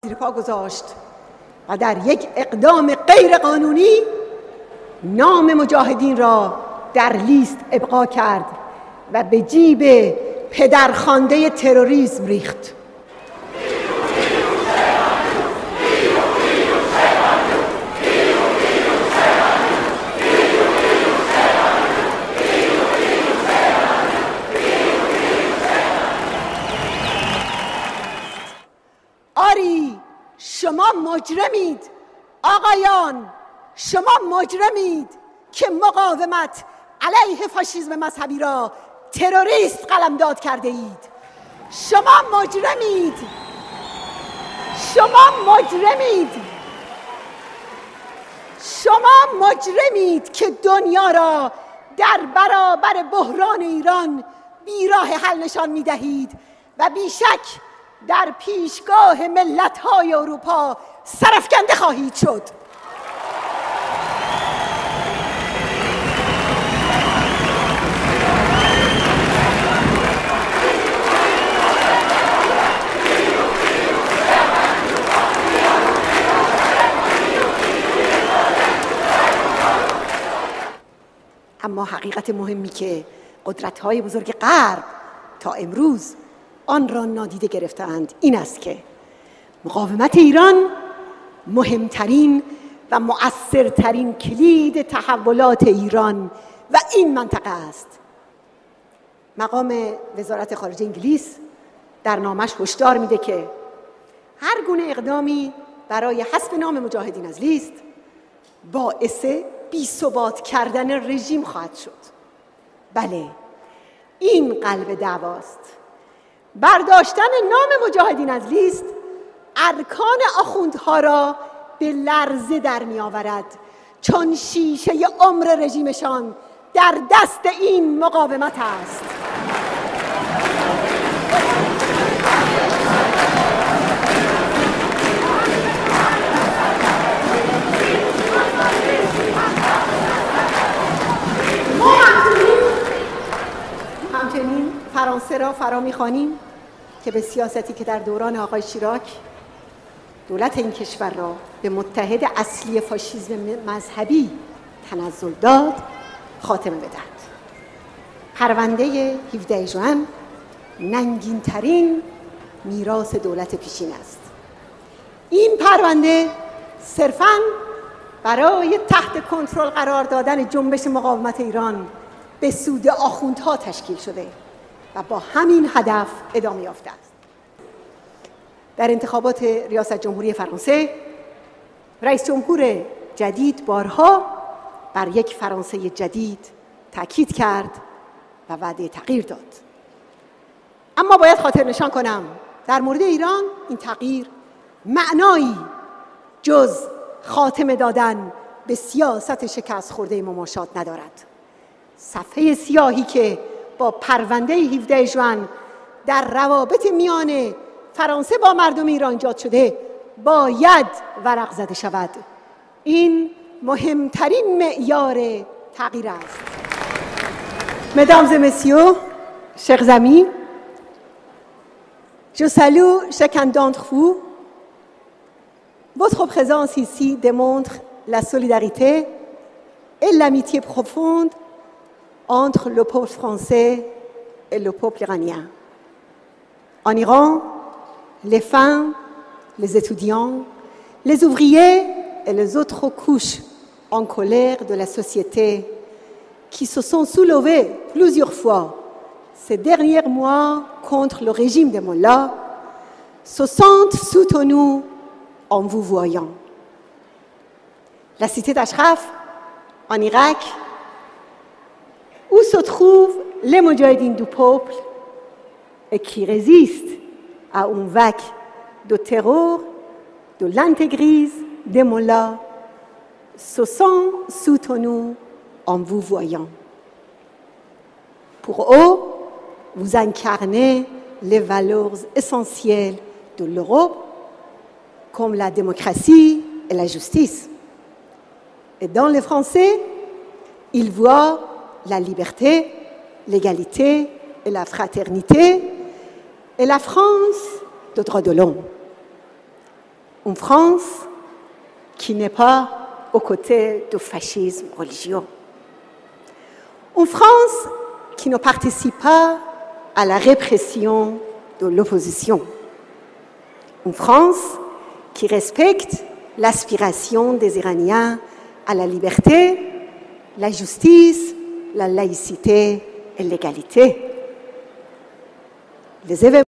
زیر پا گذاشت و در یک اقدام غیر قانونی نام مجاهدین را در لیست ابقا کرد و به جیب پدرخوانده تروریسم ریخت. آری شما مجرمید آقایان، شما مجرمید که مقاومت علیه فاشیسم مذهبی را تروریست قلمداد کرده اید. شما مجرمید، شما مجرمید، شما مجرمید که دنیا را در برابر بحران ایران بیراه حل نشان می‌دهید و بیشک در پیشگاه ملت‌های اروپا سرافکنده خواهید شد. اما حقیقت مهمی که قدرت‌های بزرگ غرب تا امروز آن را نادیده گرفتند این است که مقاومت ایران مهمترین و مؤثرترین کلید تحولات ایران و این منطقه است. مقام وزارت خارجه انگلیس در نامش هشدار میده که هر گونه اقدامی برای حذف نام مجاهدین از لیست باعث بی‌ثبات کردن رژیم خواهد شد. بله، این قلب دعواست. برداشتن نام مجاهدین از لیست ارکان آخوندها را به لرزه در می آورد، چون شیشه عمر رژیمشان در دست این مقاومت است. همچنین فرانسه را فرا می‌خوانیم که به سیاستی که در دوران آقای شیراک دولت این کشور را به متحد اصلی فاشیسم مذهبی تنزل داد خاتمه بدهد. پرونده 17 ژوئن ننگین‌ترین میراث دولت پیشین است. این پرونده صرفاً برای تحت کنترل قرار دادن جنبش مقاومت ایران به سود آخوندها تشکیل شده و با همین هدف ادامه یافته است. در انتخابات ریاست جمهوری فرانسه رئیس جمهور جدید بارها بر یک فرانسه جدید تاکید کرد و وعده تغییر داد. اما باید خاطر نشان کنم در مورد ایران این تغییر معنایی جز خاتمه دادن به سیاست شکست خورده مماشات ندارد. صفحه سیاهی که با پرونده 17 ژوئن در روابط میان فرانسه با مردم ایران ایجاد شده باید ورق زده شود. این مهمترین معیار تغییر است. Mesdames et messieurs, chers amis, je salue chacun d'entre vous. Votre présence ici démontre la solidarité et l'amitié profonde entre le peuple français et le peuple iranien. En Iran, les femmes, les étudiants, les ouvriers et les autres couches en colère de la société qui se sont soulevées plusieurs fois ces derniers mois contre le régime des mollahs se sentent soutenus en vous voyant. La cité d'Ashraf, en Irak, où se trouvent les moudjahidines du peuple et qui résistent à une vague de terreur, de l'intégrisme des mollahs, se sont soutenus en vous voyant. Pour eux, vous incarnez les valeurs essentielles de l'Europe, comme la démocratie et la justice. Et dans les Français, ils voient la liberté, l'égalité et la fraternité, et la France de droits de l'homme. Une France qui n'est pas aux côtés du fascisme religieux. Une France qui ne participe pas à la répression de l'opposition. Une France qui respecte l'aspiration des Iraniens à la liberté, la justice, la laïcité et l'égalité. Les événements